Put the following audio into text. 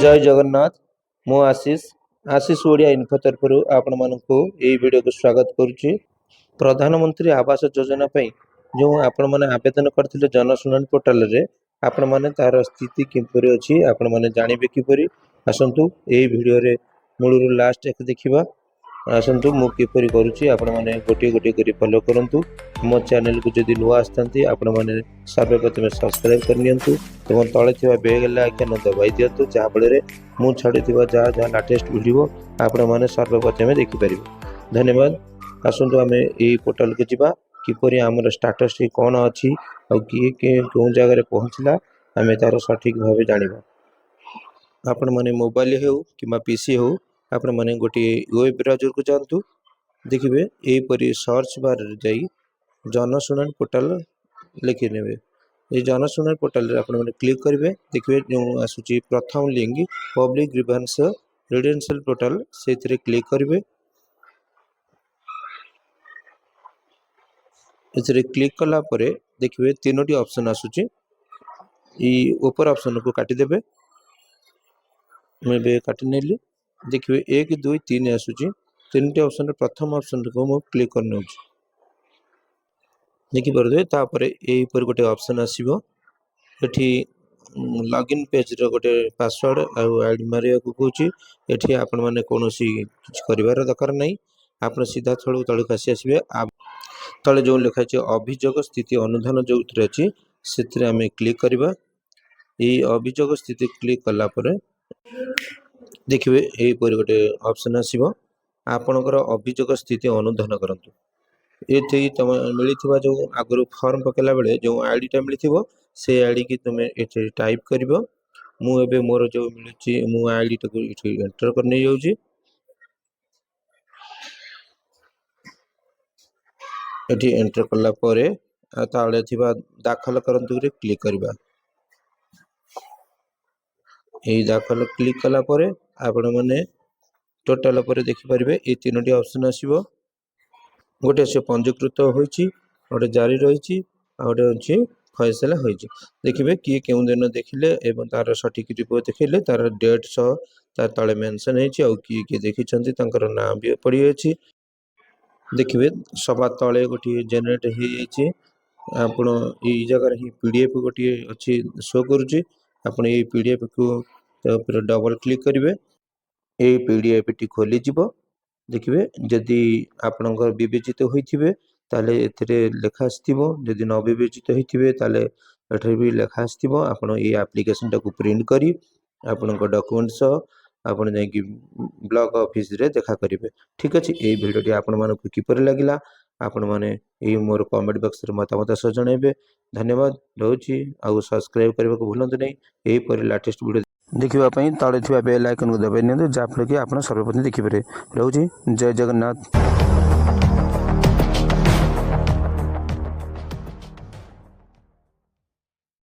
जय जगन्नाथ। मु आशीष आशीष ओडिया इन्फो तरफ आपण मानकु वीडियो को स्वागत करुच्ची। प्रधानमंत्री आवास योजना जो आपण मैंने आवेदन करते जनशुणाणी पोर्टाल रे आपण मैंने तार स्थिति किपरि अच्छी आपण मैंने जानवे किपरि आसतु यही वीडियो रे मूल लास्ट एक देखा आसतु मु किपरि करुच्ची आपण मैंने गोटे गोटे कर फॉलो करंतु। मो चैनल को जदि नुआ आसती आपण मैंने सर्वप्रथम सब्सक्राइब करनी एवं तले थी बेल आइकन दबाई दिंतु जहाँफल मु छाड़ी जहाँ जहाँ लाटेस्ट वीडियो आपण मैंने सर्वप्रथम देखिपर। धन्यवाद। आसतु आम यही पोर्टाल को जीवा किपरि आमर स्टाटस कौन अच्छी और किए कौन जगह पहुँचला आम तार सठिक भाव जाना। आपण मैंने मोबाइल हो कि पीसी हो आपण मैंने गोटे वेब ब्राउजर को जातु देखिए यहीपरि सर्च बार जाई जनशुणाणी पोर्टाल लिखिने ये जनशुणाणी पोर्टाल रे आपण क्लिक करेंगे देखिए जो आसूची प्रथम link public grievance residential portal से क्लिक करेंगे। इसे क्लिक कला परे देखिए तीनोटी ऑप्शन आसूची ऊपर ऑप्शन को काटिदेबे मुझे काटि नेली देखिए 1 2 3 आसूची तीन ऑप्शन प्रथम ऑप्शन को मु क्लिक करने देखिए तापर यही गोटे ऑप्शन आसीबो एठी लॉगिन पेज रो गोटे पासवर्ड आउ आईडी मारिया को कहूची एठी आपण माने कोनोसी किछ करिवार दरकार नै आपण सीधा थळु तळु आसी आसीबे तळे जो लिखा छै अभियोग स्थिति अनुधान जो अछि सेथिरे आमे क्लिक करबा। एई अभियोग स्थिति क्लिक कला परे देखिए यही गोटे ऑप्शन आसीबो आपणकर अभियोग स्थिति अनुधान करंतु ये तुम मिली जो आगु फॉर्म पकेला बेले जो आईडी टा मिली से आईडी की तुम ये टाइप कर मुझे मोर जो मिलूँ मु आईडी टाक एंटर कर नहीं जाऊँगी ये एंटर कला परे ताले थिबा दाखल करंतु रे क्लिक करबा। यही दाखल क्लिक कला परे आपण माने टोटल पर देखि परिबे ये तीनोटी ऑप्शन आसीबो गोटे से पंजीकृत होइछि गोटे जारी रही गोटे अच्छी फैसला होइछि देखिए किए केउं दिन देखिले एवं तार सठिक रिपोर्ट देखिले तार डेट सह तार तले मेंशन होइछि और किए किए देखिछन्ति तांकर नाम भी पड़ी अछि देखिए सभा तले गोटे जनरेट हो जाइछि आपण ई जगह ही पीडीएफ गोटे अच्छी शो करुछि आपण ये पीडीएफ को डबल क्लिक करेंगे ये पीडीएफ टी खोली जिवो देखिए जदि आपणकर विवेचित होइथिबे ताले एथिरे लेखा आस्थिबो जदि न विवेचित होइथिबे ताले एठरे भी लेखा आस्थिबो आपण ए एप्लिकेशन टाको प्रिंट करी आपणकर डॉक्यूमेंट सह आपण जाई कि ब्लॉक ऑफिस रे देखा करिवे। ठीक अछि ए वीडियोटी आपण मानकु किपर लागिला आपण माने ए मोर कमेंट बॉक्स रे मतामत सह जणाइबे। धन्यवाद रहउछि आ सब्सक्राइब करबा को भूलंतु नै एही पर लेटेस्ट वीडियो देखिबा तले थिबा बेल आइकन को दबाइ नियंतु जहाँफल कि आप सर्वप्रथम देखिपारे। रहउछि जय जगन्नाथ।